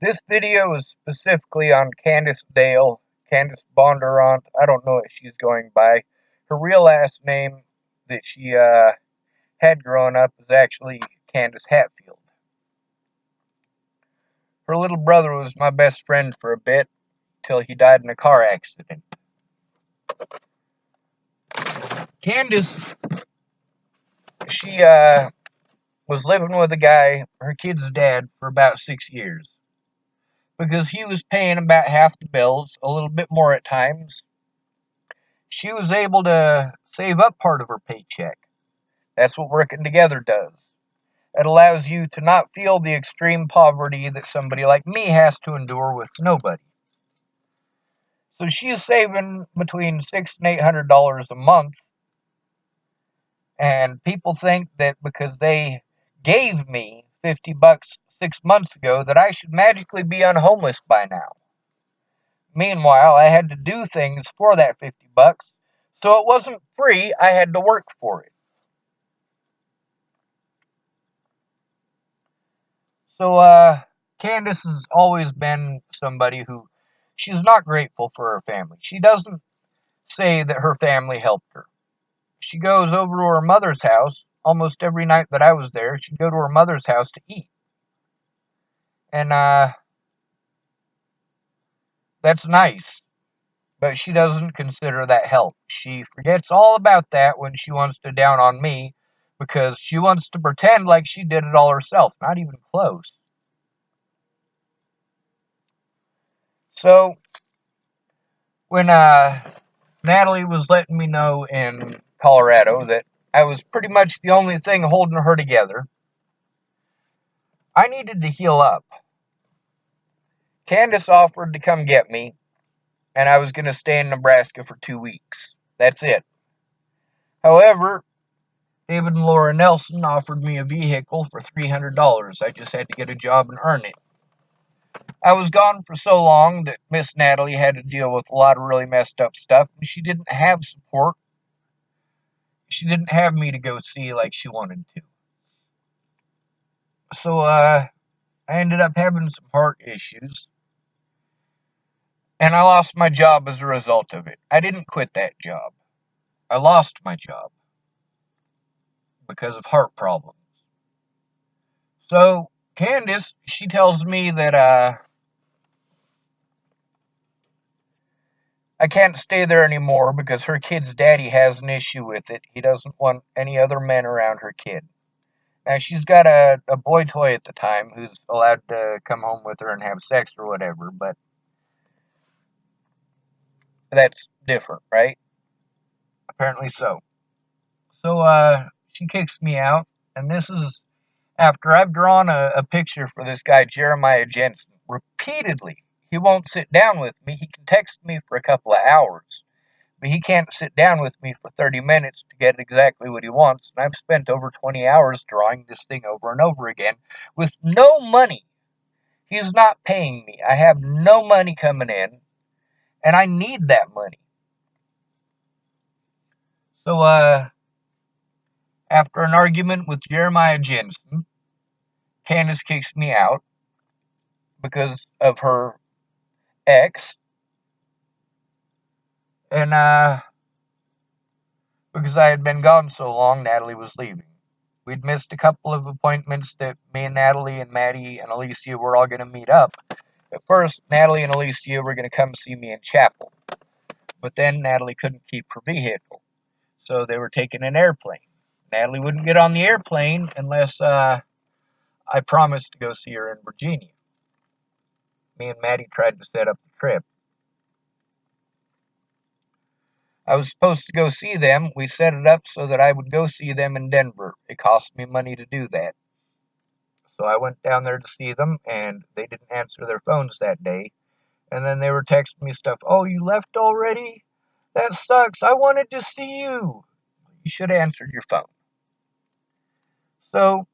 This video is specifically on Candace Dale, Candace Bondurant. I don't know what she's going by. Her real last name that she had growing up is actually Candace Hatfield. Her little brother was my best friend for a bit till he died in a car accident. Candace, she was living with a guy, her kid's dad, for about 6 years because he was paying about half the bills, a little bit more at times. She was able to save up part of her paycheck. That's what working together does. It allows you to not feel the extreme poverty that somebody like me has to endure with nobody. So she's saving between $600 and $800 a month, and people think that because they gave me $50 6 months ago that I should magically be unhomeless by now. Meanwhile, I had to do things for that $50, so it wasn't free. I had to work for it. So, Candace has always been somebody who she's not grateful for her family. She doesn't say that her family helped her. She goes over to her mother's house almost every night that I was there. She'd go to her mother's house to eat. And, that's nice. But she doesn't consider that help. She forgets all about that when she wants to down on me because she wants to pretend like she did it all herself. Not even close. So, when, Natalie was letting me know in Colorado that I was pretty much the only thing holding her together, I needed to heal up. Candace offered to come get me, and I was going to stay in Nebraska for 2 weeks. That's it. However, David and Laura Nelson offered me a vehicle for $300. I just had to get a job and earn it. I was gone for so long that Miss Natalie had to deal with a lot of really messed up stuff, and she didn't have support. She didn't have me to go see like she wanted to. So, I ended up having some heart issues, and I lost my job as a result of it. I didn't quit that job. I lost my job because of heart problems. So, Candace, she tells me that, I can't stay there anymore because her kid's daddy has an issue with it. He doesn't want any other men around her kid. Now, she's got a boy toy at the time who's allowed to come home with her and have sex or whatever, but that's different, right? Apparently so. So, she kicks me out, and this is after I've drawn a picture for this guy, Jeremiah Jensen, repeatedly. He won't sit down with me. He can text me for a couple of hours, but he can't sit down with me for 30 minutes to get exactly what he wants. And I've spent over 20 hours drawing this thing over and over again with no money. He's not paying me. I have no money coming in, and I need that money. So, after an argument with Jeremiah Jensen, Candace kicks me out because of her ex, and, because I had been gone so long, Natalie was leaving. We'd missed a couple of appointments that me and Natalie and Maddie and Alicia were all going to meet up. At first, Natalie and Alicia were going to come see me in chapel, but then Natalie couldn't keep her vehicle, so they were taking an airplane. Natalie wouldn't get on the airplane unless I promised to go see her in Virginia. Me and Maddie tried to set up the trip. I was supposed to go see them. We set it up so that I would go see them in Denver. It cost me money to do that. So I went down there to see them, and they didn't answer their phones that day. And then they were texting me stuff. Oh, you left already? That sucks. I wanted to see you. You should have answered your phone. So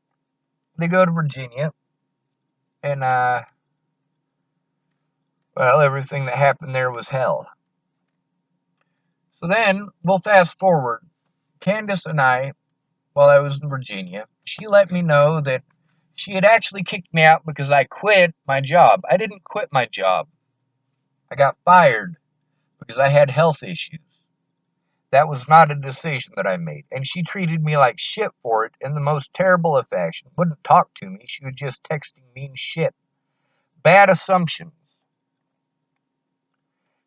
they go to Virginia, and, well, everything that happened there was hell. So then, we'll fast forward. Candace and I, while I was in Virginia, she let me know that She had actually kicked me out because I quit my job. I didn't quit my job. I got fired because I had health issues. That was not a decision that I made. And she treated me like shit for it in the most terrible of fashion. Wouldn't talk to me. She was just texting mean shit. Bad assumptions.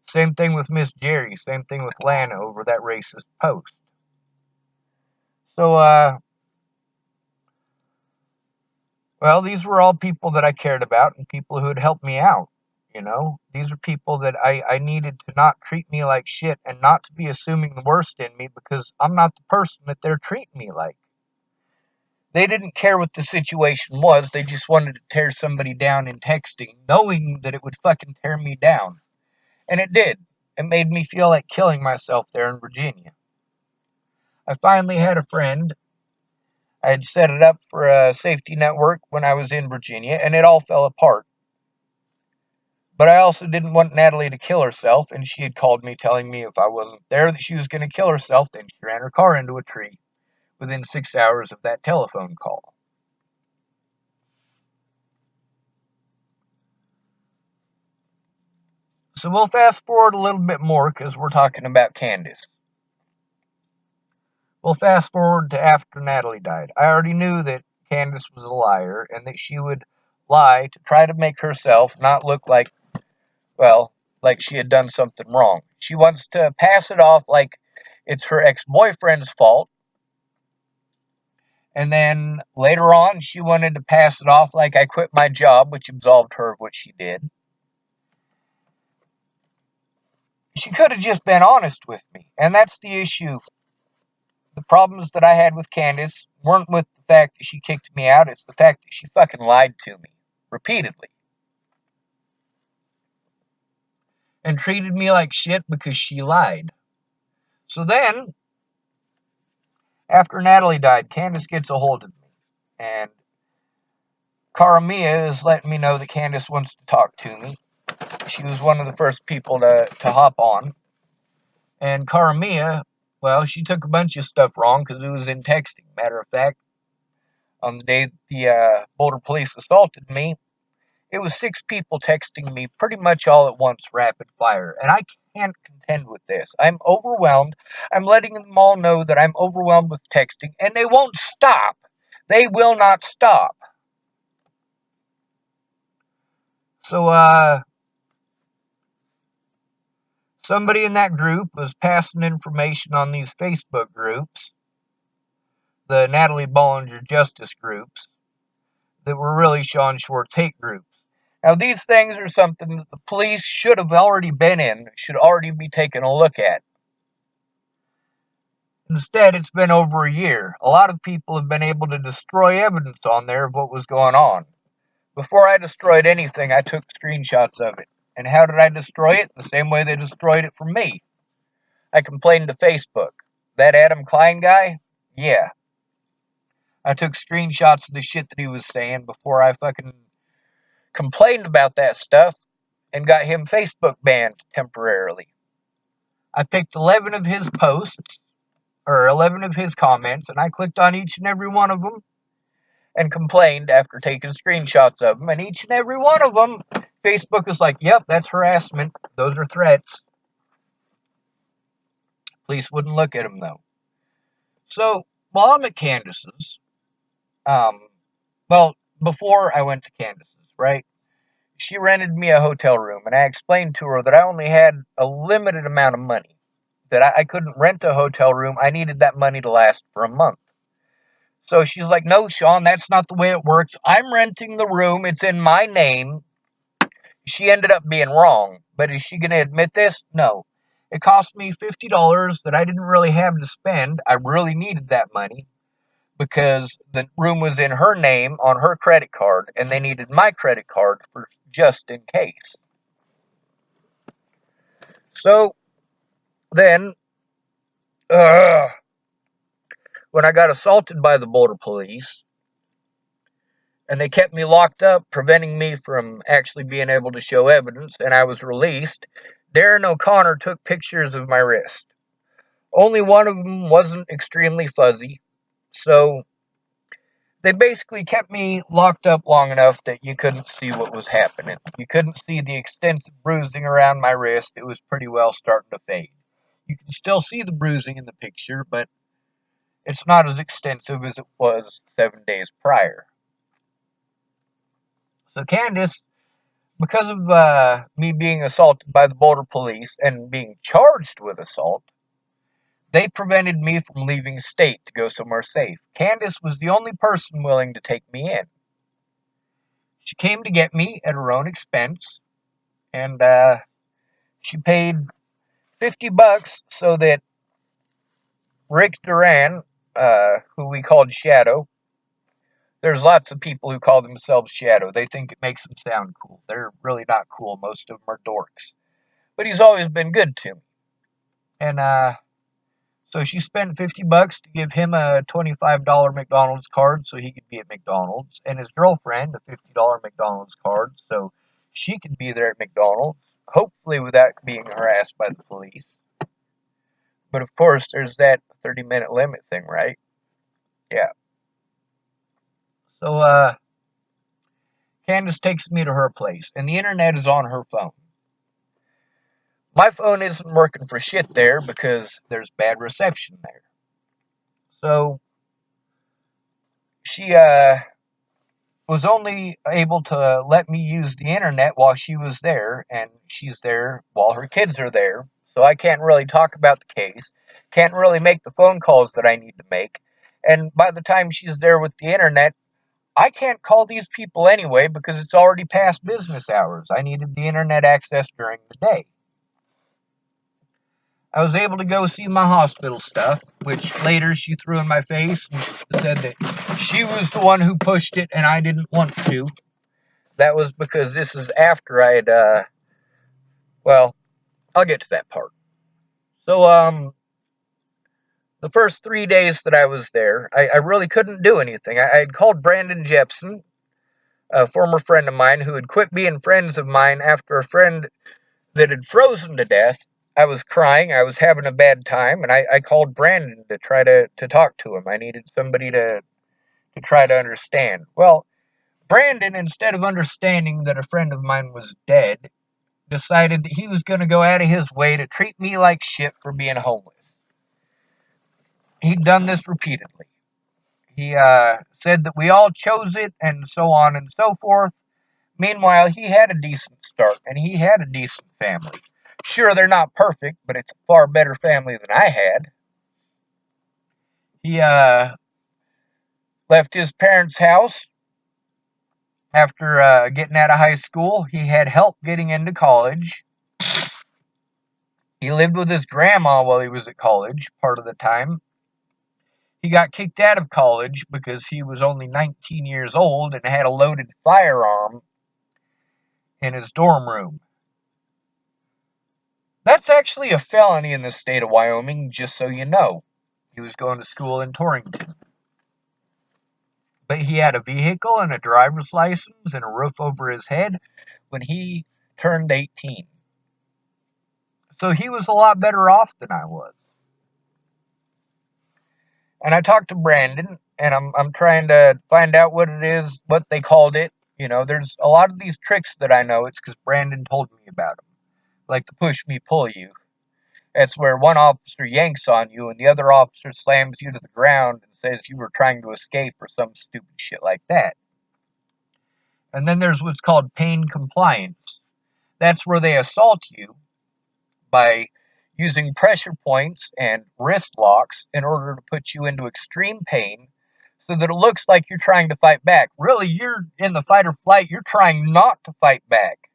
Same thing with Miss Jerry. Same thing with Lana over that racist post. So, well, these were all people that I cared about and people who had helped me out. You know, these are people that I needed to not treat me like shit and not to be assuming the worst in me because I'm not the person that they're treating me like. They didn't care what the situation was. They just wanted to tear somebody down in texting, knowing that it would fucking tear me down. And it did. It made me feel like killing myself there in Virginia. I finally had a friend. I had set it up for a safety network when I was in Virginia, and it all fell apart. But I also didn't want Natalie to kill herself, and she had called me telling me if I wasn't there that she was going to kill herself. Then she ran her car into a tree within 6 hours of that telephone call. So we'll fast forward a little bit more because we're talking about Candace. We'll fast forward to after Natalie died. I already knew that Candace was a liar and that she would lie to try to make herself not look like, well, like she had done something wrong. She wants to pass it off like it's her ex-boyfriend's fault. And then later on, she wanted to pass it off like I quit my job, which absolved her of what she did. She could have just been honest with me. And that's the issue. The problems that I had with Candace weren't with the fact that she kicked me out. It's the fact that she fucking lied to me repeatedly. And treated me like shit because she lied. So then, after Natalie died, Candace gets a hold of me. And Karamia is letting me know that Candace wants to talk to me. She was one of the first people to hop on. And Karamia, well, she took a bunch of stuff wrong because it was in texting. Matter of fact, on the day the Boulder police assaulted me, it was 6 people texting me pretty much all at once, rapid fire. And I can't contend with this. I'm overwhelmed. I'm letting them all know that I'm overwhelmed with texting, and they won't stop. They will not stop. So, somebody in that group was passing information on these Facebook groups, the Natalie Bollinger Justice groups, that were really Sean Schwartz hate groups. Now, these things are something that the police should have already been in, should already be taking a look at. Instead, it's been over a year. A lot of people have been able to destroy evidence on there of what was going on. Before I destroyed anything, I took screenshots of it. And how did I destroy it? The same way they destroyed it from me. I complained to Facebook. That Adam Klein guy? Yeah. I took screenshots of the shit that he was saying before I fucking complained about that stuff and got him Facebook banned temporarily. I picked 11 of his posts, or 11 of his comments, and I clicked on each and every one of them and complained after taking screenshots of them. And each and every one of them, Facebook is like, yep, that's harassment. Those are threats. Police wouldn't look at them, though. So, while I'm at Candace's, well, before I went to Candace's, right, she rented me a hotel room, and I explained to her that I only had a limited amount of money, that I couldn't rent a hotel room. I needed that money to last for a month. So she's like, no, Sean, that's not the way it works. I'm renting the room. It's in my name. She ended up being wrong, but is she going to admit this? No. It cost me $50 that I didn't really have to spend. I really needed that money because the room was in her name on her credit card, and they needed my credit card for just in case. So then, when I got assaulted by the Boulder police, and they kept me locked up, preventing me from actually being able to show evidence, and I was released, Darren O'Connor took pictures of my wrist. Only one of them wasn't extremely fuzzy, so They basically kept me locked up long enough that you couldn't see what was happening. You couldn't see the extensive bruising around my wrist. It was pretty well starting to fade. You can still see the bruising in the picture, but it's not as extensive as it was 7 days prior. So Candace, because of me being assaulted by the Boulder police and being charged with assault, they prevented me from leaving state to go somewhere safe. Candace was the only person willing to take me in. She came to get me at her own expense, and she paid $50 so that Rick Duran, who we called Shadow, there's lots of people who call themselves Shadow. They think it makes them sound cool. They're really not cool. Most of them are dorks. But he's always been good to me. And so she spent $50 to give him a $25 McDonald's card so he could be at McDonald's, and his girlfriend a $50 McDonald's card so she could be there at McDonald's, hopefully without being harassed by the police. But of course, there's that 30-minute limit thing, right? Yeah. So Candace takes me to her place, and the internet is on her phone. My phone isn't working for shit there because there's bad reception there. So she was only able to let me use the internet while she was there, and she's there while her kids are there. So I can't really talk about the case, can't really make the phone calls that I need to make. And by the time she's there with the internet, I can't call these people anyway because it's already past business hours. I needed the internet access during the day. I was able to go see my hospital stuff, which later she threw in my face and said that she was the one who pushed it and I didn't want to. That was because this is after I had, well, I'll get to that part. So, the first 3 days that I was there, I really couldn't do anything. I had called Brandon Jepson, a former friend of mine who had quit being friends of mine after a friend that had frozen to death. I was crying. I was having a bad time, and I called Brandon to try to talk to him. I needed somebody to try to understand. Well, Brandon, instead of understanding that a friend of mine was dead, decided that he was going to go out of his way to treat me like shit for being homeless. He'd done this repeatedly. He said that we all chose it, and so on and so forth. Meanwhile, he had a decent start, and he had a decent family. Sure, they're not perfect, but it's a far better family than I had. He left his parents' house after getting out of high school. He had help getting into college. He lived with his grandma while he was at college, part of the time. He got kicked out of college because he was only 19 years old and had a loaded firearm in his dorm room. That's actually a felony in the state of Wyoming, just so you know. He was going to school in Torrington. But he had a vehicle and a driver's license and a roof over his head when he turned 18. So he was a lot better off than I was. And I talked to Brandon, and I'm trying to find out what it is, what they called it. You know, there's a lot of these tricks that I know. It's because Brandon told me about them. Like the push me, pull you. That's where one officer yanks on you and the other officer slams you to the ground and says you were trying to escape or some stupid shit like that. And then there's what's called pain compliance. That's where they assault you by using pressure points and wrist locks in order to put you into extreme pain so that it looks like you're trying to fight back. Really, you're in the fight or flight. You're trying not to fight back.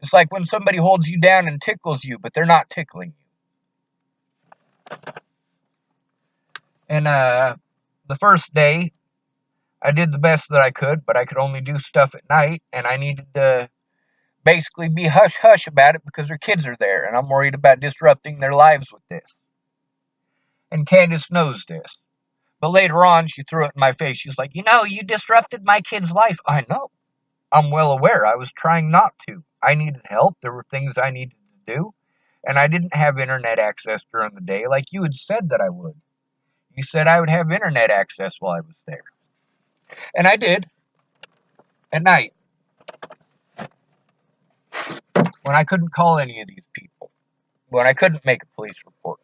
It's like when somebody holds you down and tickles you, but they're not tickling you. And the first day, I did the best that I could, but I could only do stuff at night, and I needed to basically be hush-hush about it because their kids are there, and I'm worried about disrupting their lives with this. And Candace knows this. But later on, she threw it in my face. She's like, you disrupted my kid's life. I know. I'm well aware. I was trying not to. I needed help. There were things I needed to do. And I didn't have internet access during the day like you had said that I would. You said I would have internet access while I was there. And I did, at night, when I couldn't call any of these people, when I couldn't make a police report.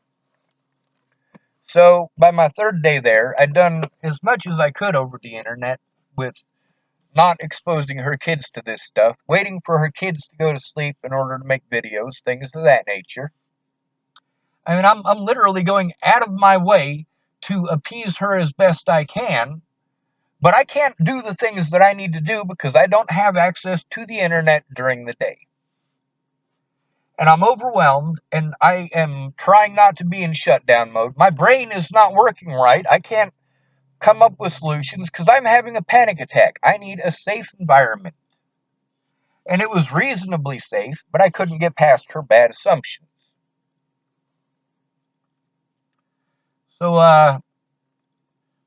So, by my third day there, I'd done as much as I could over the internet with not exposing her kids to this stuff, waiting for her kids to go to sleep in order to make videos, things of that nature. I mean, I'm literally going out of my way to appease her as best I can, but I can't do the things that I need to do because I don't have access to the internet during the day. And I'm overwhelmed, and I am trying not to be in shutdown mode. My brain is not working right. I can't come up with solutions because I'm having a panic attack. I need a safe environment. And it was reasonably safe, but I couldn't get past her bad assumptions. So,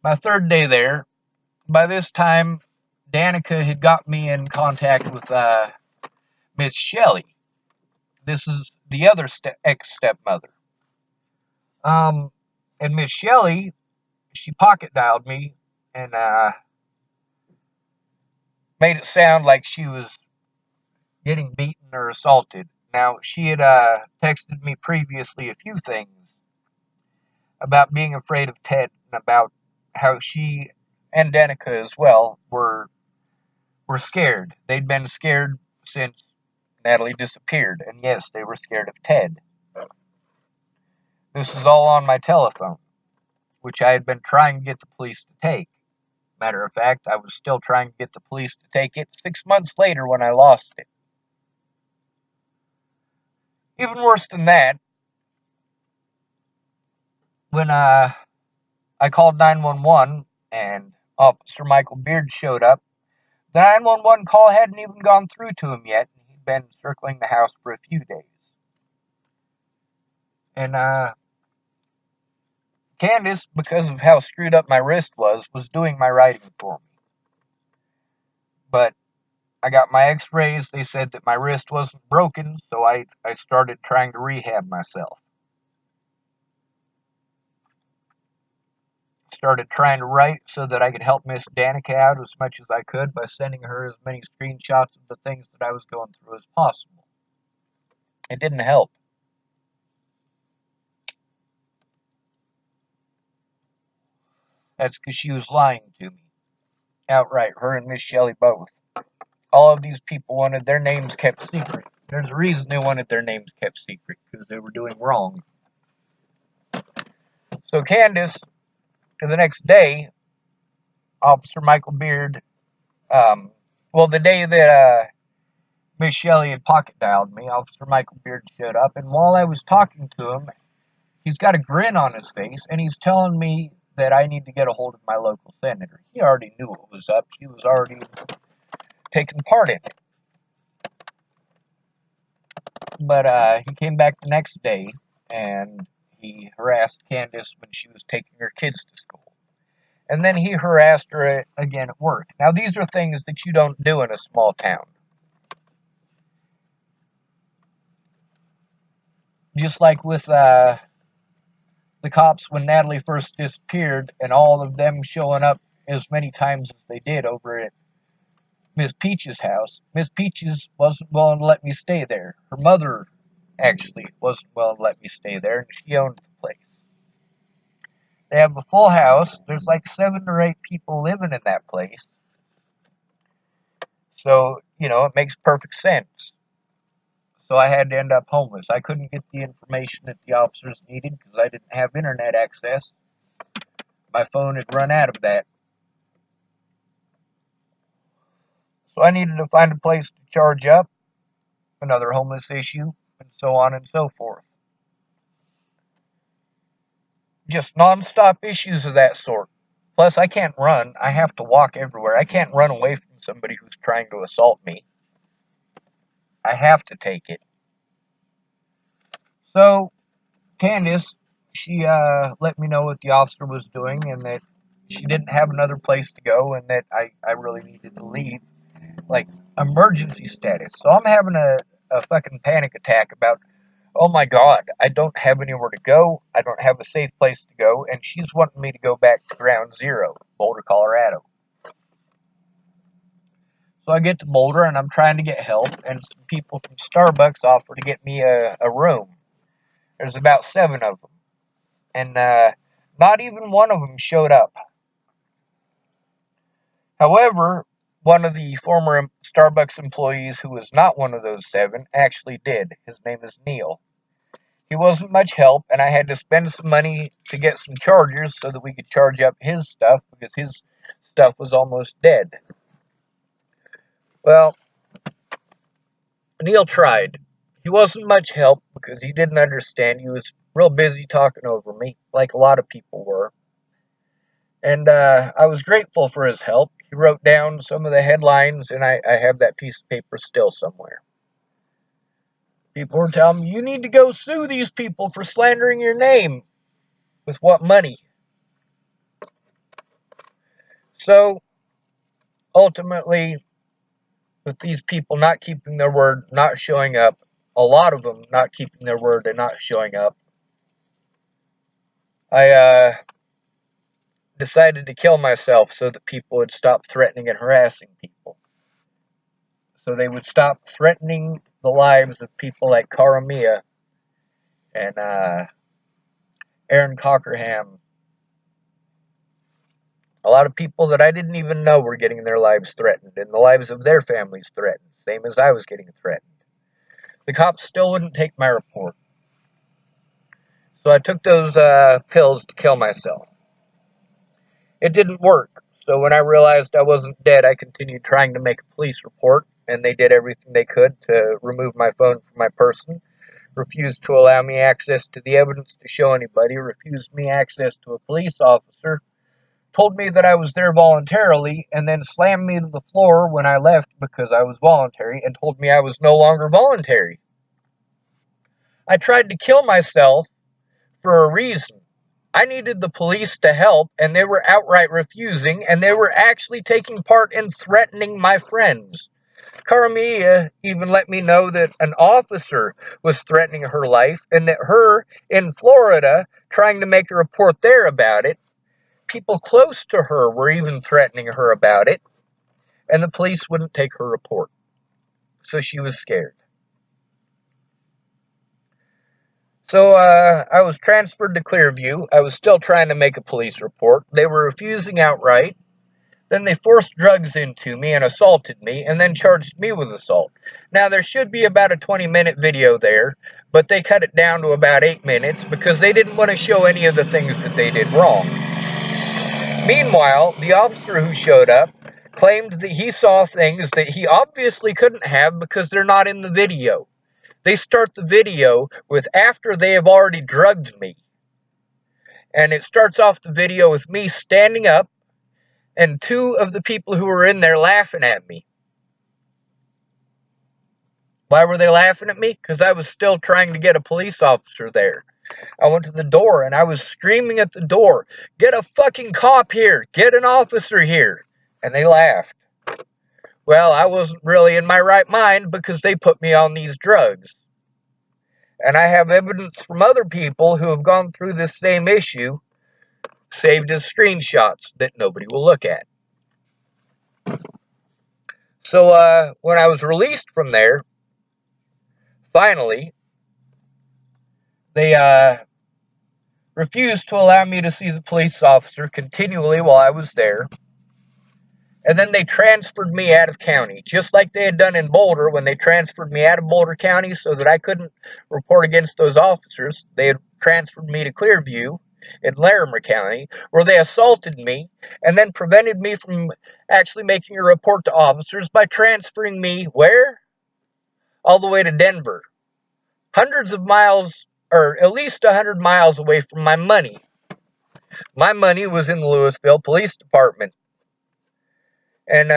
my third day there, by this time, Danica had got me in contact with Miss Shelley. This is the other ex-stepmother. And Miss Shelley, she pocket dialed me and made it sound like she was getting beaten or assaulted. Now, she had texted me previously a few things about being afraid of Ted and about how she and Danica as well were scared. They'd been scared since Natalie disappeared, and yes, they were scared of Ted. This is all on my telephone, which I had been trying to get the police to take. Matter of fact, I was still trying to get the police to take it 6 months later when I lost it. Even worse than that, when I called 911 and Officer Michael Beard showed up, the 911 call hadn't even gone through to him yet, and he'd been circling the house for a few days. And Candace, because of how screwed up my wrist was doing my writing for me. But I got my x-rays. They said that my wrist wasn't broken, so I started trying to rehab myself. Started trying to write so that I could help Miss Danica out as much as I could by sending her as many screenshots of the things that I was going through as possible. It didn't help. That's because she was lying to me. Outright, her and Miss Shelley both. All of these people wanted their names kept secret. There's a reason they wanted their names kept secret, because they were doing wrong. So Candace, the next day, Officer Michael Beard, the day that Miss Shelley had pocket dialed me, Officer Michael Beard showed up, and while I was talking to him, he's got a grin on his face, and he's telling me that I need to get a hold of my local senator. He already knew what was up. He was already taking part in it. But he came back the next day, and he harassed Candace when she was taking her kids to school. And then he harassed her again at work. Now, these are things that you don't do in a small town. Just like with the cops when Natalie first disappeared, and all of them showing up as many times as they did over at Miss Peach's house. Miss Peaches wasn't willing to let me stay there. Her mother actually wasn't willing to let me stay there, and she owned the place. They have a full house. There's like 7 or 8 people living in that place. So, it makes perfect sense. So I had to end up homeless. I couldn't get the information that the officers needed because I didn't have internet access. My phone had run out of that. So I needed to find a place to charge up, another homeless issue, and so on and so forth. Just non-stop issues of that sort. Plus, I can't run. I have to walk everywhere. I can't run away from somebody who's trying to assault me. I have to take it. So, Candace, she let me know what the officer was doing and that she didn't have another place to go and that I really needed to leave. Like, emergency status. So I'm having a fucking panic attack about, oh my god, I don't have anywhere to go. I don't have a safe place to go. And she's wanting me to go back to ground zero, Boulder, Colorado. So I get to Boulder, and I'm trying to get help, and some people from Starbucks offer to get me a room. There's about 7 of them, and not even one of them showed up. However, one of the former Starbucks employees who was not one of those 7 actually did. His name is Neil. He wasn't much help, and I had to spend some money to get some chargers so that we could charge up his stuff, because his stuff was almost dead. Well, Neil tried. He wasn't much help because he didn't understand. He was real busy talking over me, like a lot of people were. And I was grateful for his help. He wrote down some of the headlines, and I have that piece of paper still somewhere. People were telling me, you need to go sue these people for slandering your name. With what money? So, ultimately, with these people not keeping their word, not showing up, a lot of them not keeping their word and not showing up, I decided to kill myself so that people would stop threatening and harassing people. So they would stop threatening the lives of people like Karamia and Aaron Cockerham. A lot of people that I didn't even know were getting their lives threatened and the lives of their families threatened, same as I was getting threatened. The cops still wouldn't take my report. So I took those pills to kill myself. It didn't work. So when I realized I wasn't dead, I continued trying to make a police report, and they did everything they could to remove my phone from my person, refused to allow me access to the evidence to show anybody, refused me access to a police officer, told me that I was there voluntarily, and then slammed me to the floor when I left because I was voluntary, and told me I was no longer voluntary. I tried to kill myself for a reason. I needed the police to help, and they were outright refusing, and they were actually taking part in threatening my friends. Karamia even let me know that an officer was threatening her life, and that her in Florida, trying to make a report there about it, people close to her were even threatening her about it, and the police wouldn't take her report. So she was scared. So I was transferred to Clearview. I was still trying to make a police report. They were refusing outright. Then they forced drugs into me and assaulted me, and then charged me with assault. Now, there should be about a 20-minute video there, but they cut it down to about 8 minutes because they didn't want to show any of the things that they did wrong. Meanwhile, the officer who showed up claimed that he saw things that he obviously couldn't have because they're not in the video. They start the video with after they have already drugged me. And it starts off the video with me standing up and 2 of the people who were in there laughing at me. Why were they laughing at me? Because I was still trying to get a police officer there. I went to the door and I was screaming at the door, get a fucking cop here, get an officer here. And they laughed. Well, I wasn't really in my right mind because they put me on these drugs. And I have evidence from other people who have gone through this same issue, saved as screenshots that nobody will look at. So when I was released from there, finally, they refused to allow me to see the police officer continually while I was there. And then they transferred me out of county, just like they had done in Boulder when they transferred me out of Boulder County so that I couldn't report against those officers. They had transferred me to Clearview in Larimer County, where they assaulted me and then prevented me from actually making a report to officers by transferring me where? All the way to Denver. Hundreds of miles, or at least 100 miles away from my money. My money was in the Louisville Police Department. And,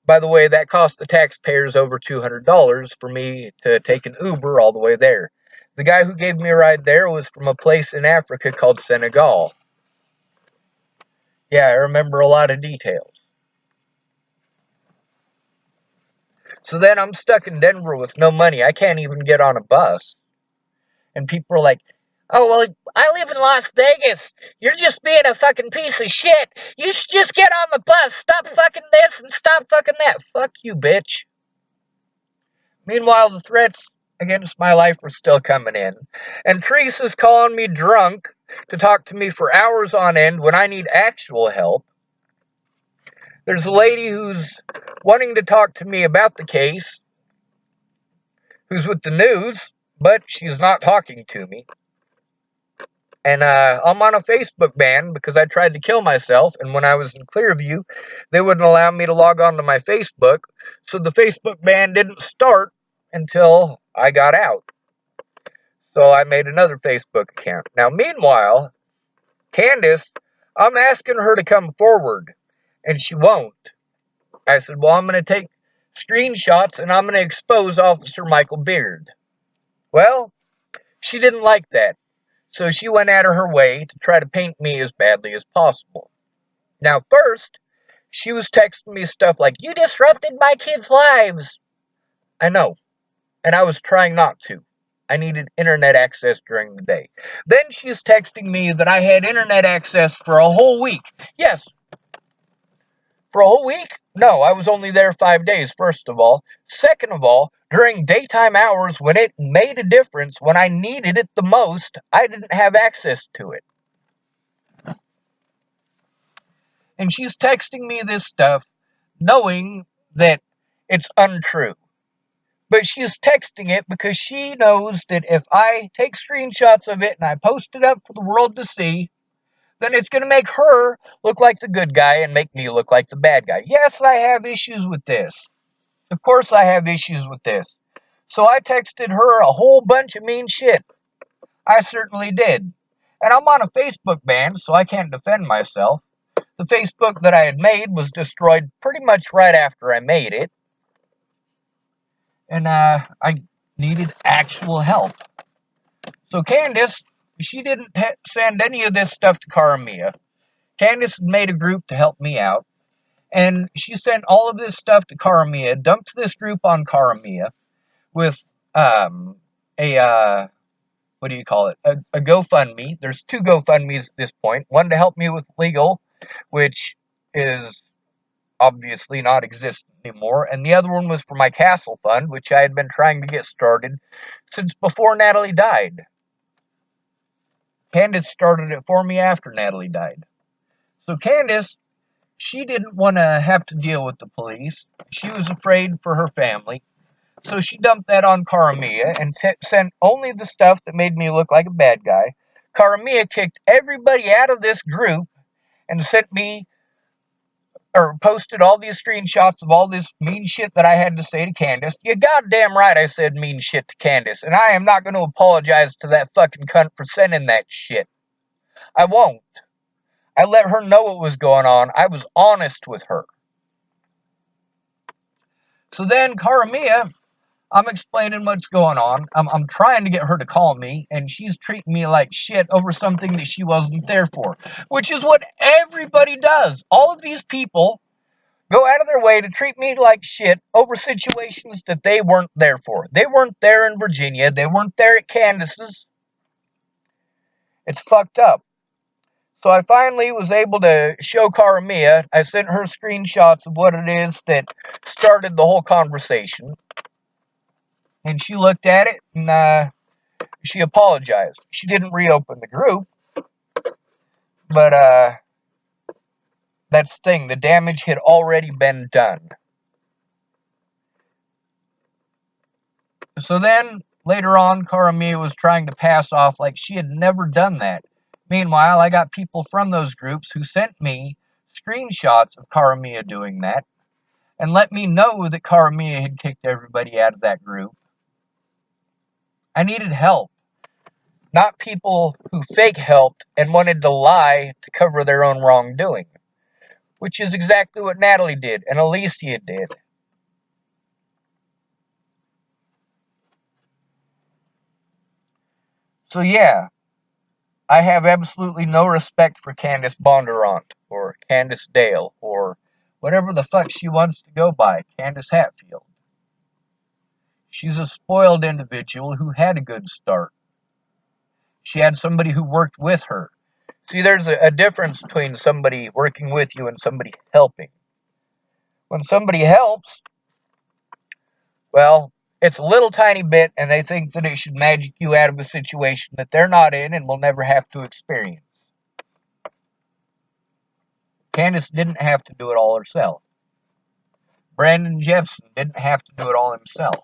by the way, that cost the taxpayers over $200 for me to take an Uber all the way there. The guy who gave me a ride there was from a place in Africa called Senegal. Yeah, I remember a lot of details. So then I'm stuck in Denver with no money. I can't even get on a bus. And people are like, Oh, well, I live in Las Vegas. You're just being a fucking piece of shit. You should just get on the bus. Stop fucking this and stop fucking that. Fuck you, bitch. Meanwhile, the threats against my life were still coming in. And Teresa's calling me drunk to talk to me for hours on end when I need actual help. There's a lady who's wanting to talk to me about the case, who's with the news, but she's not talking to me. And I'm on a Facebook ban because I tried to kill myself, and when I was in Clearview, they wouldn't allow me to log on to my Facebook, so the Facebook ban didn't start until I got out. So I made another Facebook account. Now, meanwhile, Candace, I'm asking her to come forward, and she won't. I said, well, I'm going to take screenshots, and I'm going to expose Officer Michael Beard. Well, she didn't like that. So she went out of her way to try to paint me as badly as possible. Now, first, she was texting me stuff like, you disrupted my kids' lives. I know, and I was trying not to. I needed internet access during the day. Then she's texting me that I had internet access for a whole week. Yes, for a whole week? No, I was only there 5 days, first of all. Second of all, during daytime hours when it made a difference, when I needed it the most, I didn't have access to it. And she's texting me this stuff knowing that it's untrue. But she's texting it because she knows that if I take screenshots of it and I post it up for the world to see, then it's going to make her look like the good guy and make me look like the bad guy. Yes, I have issues with this. Of course I have issues with this. So I texted her a whole bunch of mean shit. I certainly did. And I'm on a Facebook ban, so I can't defend myself. The Facebook that I had made was destroyed pretty much right after I made it. And I needed actual help. So Candace, she didn't send any of this stuff to Caramia. Candace made a group to help me out. And she sent all of this stuff to Caramia, dumped this group on Caramia with what do you call it? A GoFundMe. There's 2 GoFundMes at this point. One to help me with legal, which is obviously not existent anymore, and the other one was for my castle fund, which I had been trying to get started since before Natalie died. Candace started it for me after Natalie died. So Candace, she didn't want to have to deal with the police. She was afraid for her family. So she dumped that on Caramia and sent only the stuff that made me look like a bad guy. Caramia kicked everybody out of this group and sent me or posted all these screenshots of all this mean shit that I had to say to Candace. You goddamn right I said mean shit to Candace, and I am not going to apologize to that fucking cunt for sending that shit. I won't. I let her know what was going on. I was honest with her. So then Caramia, I'm explaining what's going on. I'm trying to get her to call me, and she's treating me like shit over something that she wasn't there for, which is what everybody does. All of these people go out of their way to treat me like shit over situations that they weren't there for. They weren't there in Virginia. They weren't there at Candace's. It's fucked up. So I finally was able to show Caramia. I sent her screenshots of what it is that started the whole conversation. And she looked at it and she apologized. She didn't reopen the group. But that's the thing. The damage had already been done. So then, later on, Caramia was trying to pass off like she had never done that. Meanwhile, I got people from those groups who sent me screenshots of Caramia doing that and let me know that Caramia had kicked everybody out of that group. I needed help, not people who fake helped and wanted to lie to cover their own wrongdoing, which is exactly what Natalie did and Alicia did. So yeah, I have absolutely no respect for Candace Bondurant or Candace Dale or whatever the fuck she wants to go by, Candace Hatfield. She's a spoiled individual who had a good start. She had somebody who worked with her. See, there's a difference between somebody working with you and somebody helping. When somebody helps, well, it's a little tiny bit, and they think that it should magic you out of a situation that they're not in and will never have to experience. Candace didn't have to do it all herself. Brandon Jeffson didn't have to do it all himself.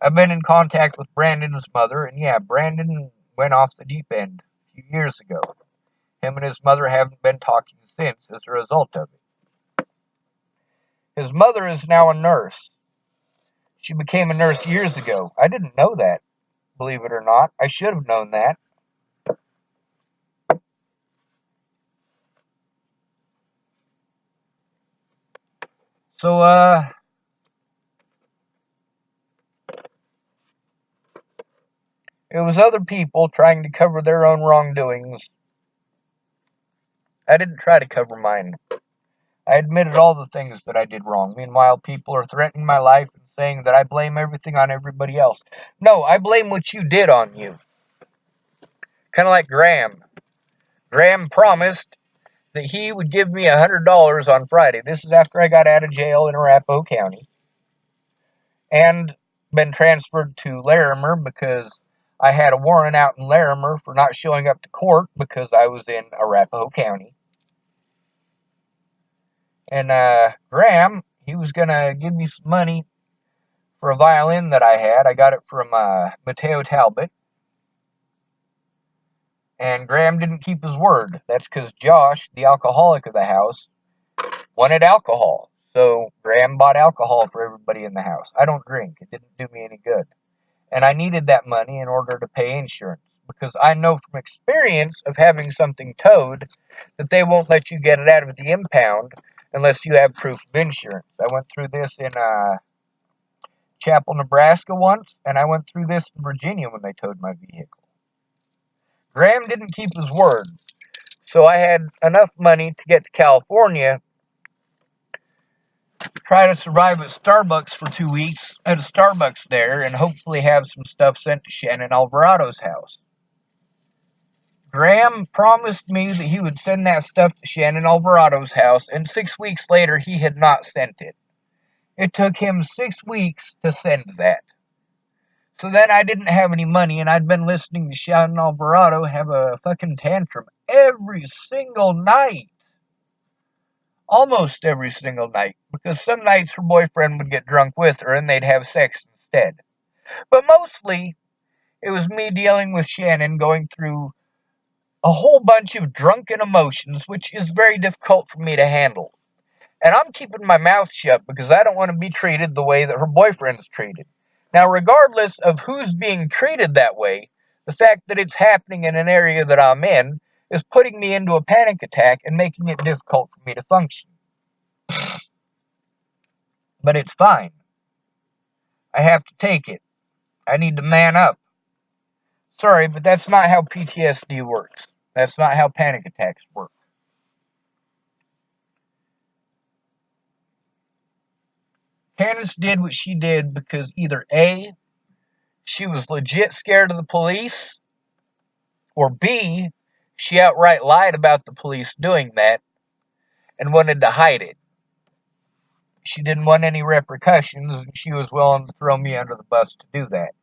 I've been in contact with Brandon's mother, and yeah, Brandon went off the deep end a few years ago. Him and his mother haven't been talking since as a result of it. His mother is now a nurse. She became a nurse years ago. I didn't know that, believe it or not. I should have known that. So, it was other people trying to cover their own wrongdoings. I didn't try to cover mine. I admitted all the things that I did wrong. Meanwhile, people are threatening my life and saying that I blame everything on everybody else. No, I blame what you did on you. Kind of like Graham. Graham promised that he would give me $100 on Friday. This is after I got out of jail in Arapahoe County and been transferred to Larimer because I had a warrant out in Larimer for not showing up to court because I was in Arapahoe County. And Graham, he was going to give me some money for a violin that I had. I got it from Mateo Talbot. And Graham didn't keep his word. That's because Josh, the alcoholic of the house, wanted alcohol. So Graham bought alcohol for everybody in the house. I don't drink. It didn't do me any good. And I needed that money in order to pay insurance. Because I know from experience of having something towed that they won't let you get it out of the impound unless you have proof of insurance. I went through this in Chapel, Nebraska once, and I went through this in Virginia when they towed my vehicle. Graham didn't keep his word, so I had enough money to get to California, try to survive at Starbucks for 2 weeks at a Starbucks there, and hopefully have some stuff sent to Shannon Alvarado's house. Graham promised me that he would send that stuff to Shannon Alvarado's house, and 6 weeks later he had not sent it. It took him 6 weeks to send that. So then I didn't have any money, and I'd been listening to Shannon Alvarado have a fucking tantrum every single night. Almost every single night. Because some nights her boyfriend would get drunk with her, and they'd have sex instead. But mostly, it was me dealing with Shannon, going through a whole bunch of drunken emotions, which is very difficult for me to handle. And I'm keeping my mouth shut because I don't want to be treated the way that her boyfriend is treated. Now, regardless of who's being treated that way, the fact that it's happening in an area that I'm in is putting me into a panic attack and making it difficult for me to function. But it's fine. I have to take it. I need to man up. Sorry, but that's not how PTSD works. That's not how panic attacks work. Candace did what she did because either A, she was legit scared of the police, or B, she outright lied about the police doing that and wanted to hide it. She didn't want any repercussions, and she was willing to throw me under the bus to do that.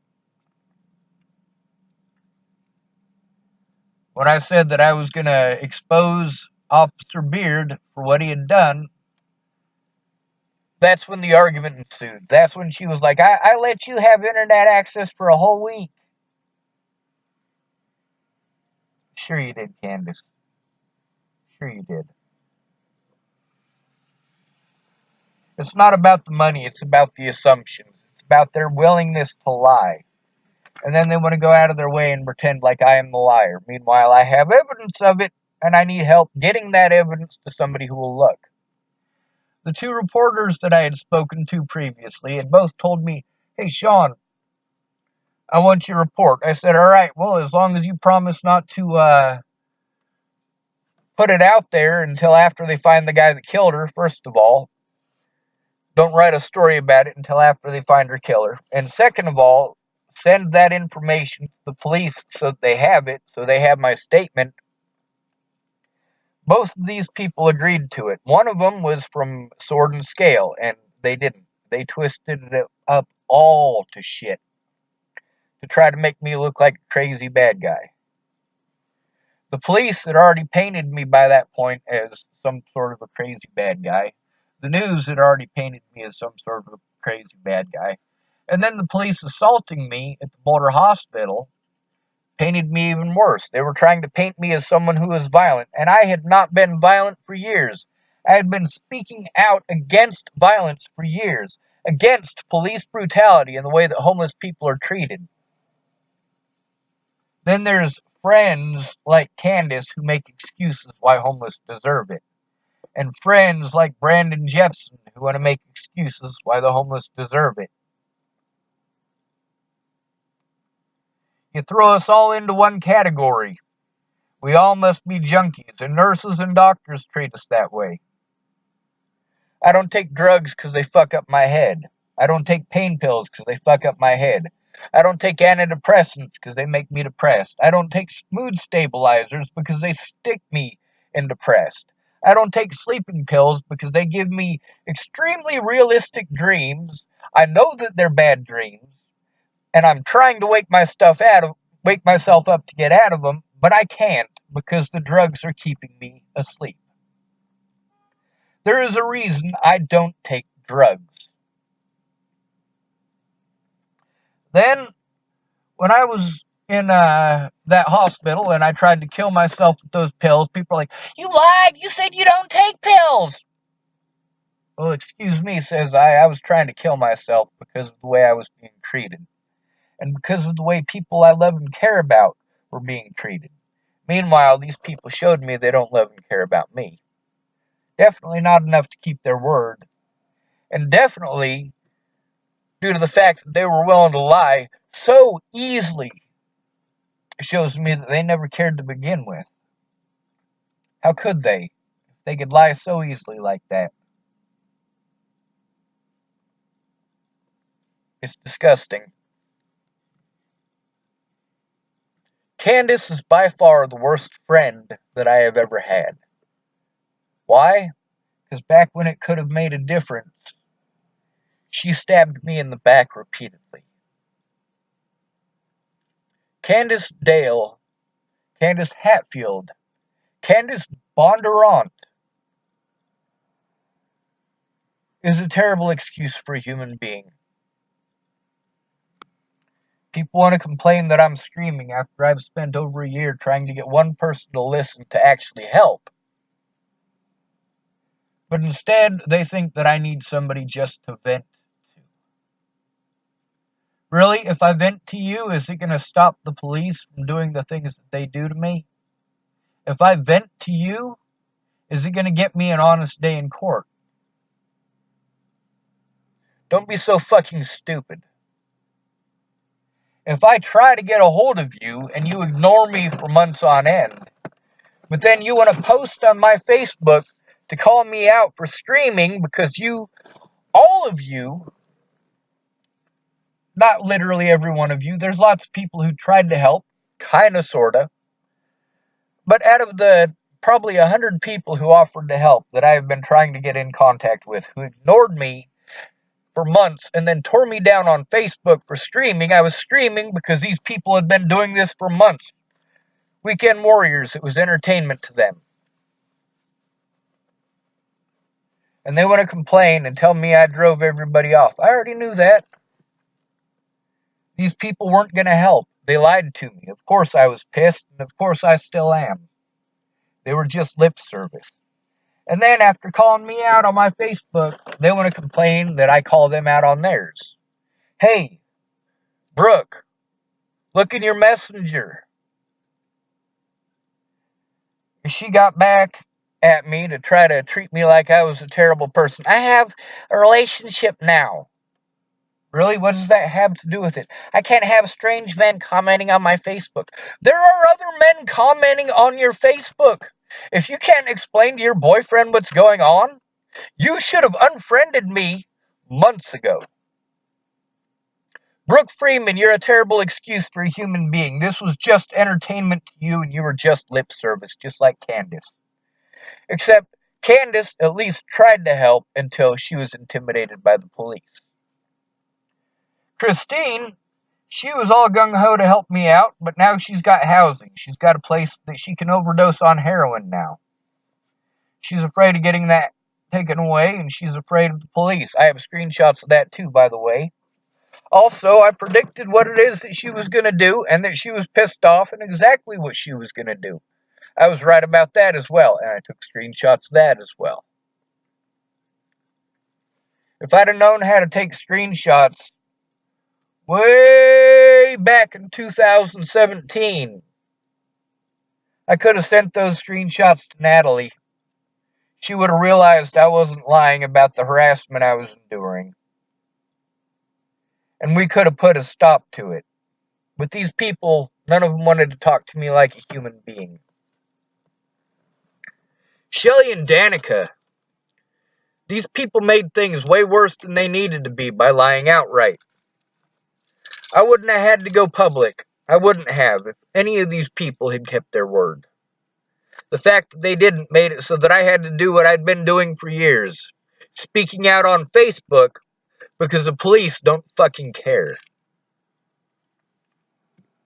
When I said that I was going to expose Officer Beard for what he had done, that's when the argument ensued. That's when she was like, I let you have internet access for a whole week. Sure you did, Candace. Sure you did. It's not about the money, it's about the assumptions. It's about their willingness to lie. And then they want to go out of their way and pretend like I am the liar. Meanwhile, I have evidence of it, and I need help getting that evidence to somebody who will look. The two reporters that I had spoken to previously had both told me, hey, Sean, I want your report. I said, all right, well, as long as you promise not to put it out there until after they find the guy that killed her, first of all. Don't write a story about it until after they find her killer. And second of all, send that information to the police so they have it, so they have my statement. Both of these people agreed to it. One of them was from Sword and Scale, and they didn't. They twisted it up all to shit to try to make me look like a crazy bad guy. The police had already painted me by that point as some sort of a crazy bad guy. The news had already painted me as some sort of a crazy bad guy. And then the police assaulting me at the Boulder Hospital painted me even worse. They were trying to paint me as someone who was violent, and I had not been violent for years. I had been speaking out against violence for years, against police brutality and the way that homeless people are treated. Then there's friends like Candace who make excuses why homeless deserve it. And friends like Brandon Jepson who want to make excuses why the homeless deserve it. You throw us all into one category. We all must be junkies, and nurses and doctors treat us that way. I don't take drugs because they fuck up my head. I don't take pain pills because they fuck up my head. I don't take antidepressants because they make me depressed. I don't take mood stabilizers because they stick me in depressed. I don't take sleeping pills because they give me extremely realistic dreams. I know that they're bad dreams, and I'm trying to wake myself up to get out of them, but I can't because the drugs are keeping me asleep. There is a reason I don't take drugs. Then, when I was in that hospital and I tried to kill myself with those pills, people are like, "You lied! You said you don't take pills!" Well, excuse me, says I was trying to kill myself because of the way I was being treated. And because of the way people I love and care about were being treated. Meanwhile, these people showed me they don't love and care about me. Definitely not enough to keep their word. And definitely, due to the fact that they were willing to lie so easily, it shows me that they never cared to begin with. How could they? If they could lie so easily like that. It's disgusting. Candace is by far the worst friend that I have ever had. Why? Because back when it could have made a difference, she stabbed me in the back repeatedly. Candace Dale, Candace Hatfield, Candace Bondurant is a terrible excuse for a human being. People want to complain that I'm screaming after I've spent over a year trying to get one person to listen to actually help. But instead, they think that I need somebody just to vent to. Really, if I vent to you, is it going to stop the police from doing the things that they do to me? If I vent to you, is it going to get me an honest day in court? Don't be so fucking stupid. If I try to get a hold of you and you ignore me for months on end, but then you want to post on my Facebook to call me out for screaming because all of you, not literally every one of you, there's lots of people who tried to help, kinda, sorta, but out of the probably 100 people who offered to help that I have been trying to get in contact with, who ignored me for months and then tore me down on Facebook for screaming, I was screaming because these people had been doing this for months. Weekend warriors, it was entertainment to them. And they want to complain and tell me I drove everybody off. I already knew that. These people weren't going to help. They lied to me. Of course I was pissed, and of course I still am. They were just lip service. And then after calling me out on my Facebook, they want to complain that I call them out on theirs. Hey, Brooke, look in your messenger. She got back at me to try to treat me like I was a terrible person. I have a relationship now. Really? What does that have to do with it? I can't have strange men commenting on my Facebook. There are other men commenting on your Facebook. If you can't explain to your boyfriend what's going on, you should have unfriended me months ago. Brooke Freeman, you're a terrible excuse for a human being. This was just entertainment to you, and you were just lip service, just like Candace. Except Candace at least tried to help until she was intimidated by the police. Christine, she was all gung-ho to help me out, but now she's got housing. She's got a place that she can overdose on heroin now. She's afraid of getting that taken away, and she's afraid of the police. I have screenshots of that too, by the way. Also, I predicted what it is that she was going to do, and that she was pissed off, and exactly what she was going to do. I was right about that as well, and I took screenshots of that as well. If I'd have known how to take screenshots way back in 2017, I could have sent those screenshots to Natalie. She would have realized I wasn't lying about the harassment I was enduring. And we could have put a stop to it. But these people, none of them wanted to talk to me like a human being. Shelly and Danica, these people made things way worse than they needed to be by lying outright. I wouldn't have had to go public. I wouldn't have if any of these people had kept their word. The fact that they didn't made it so that I had to do what I'd been doing for years. Speaking out on Facebook because the police don't fucking care.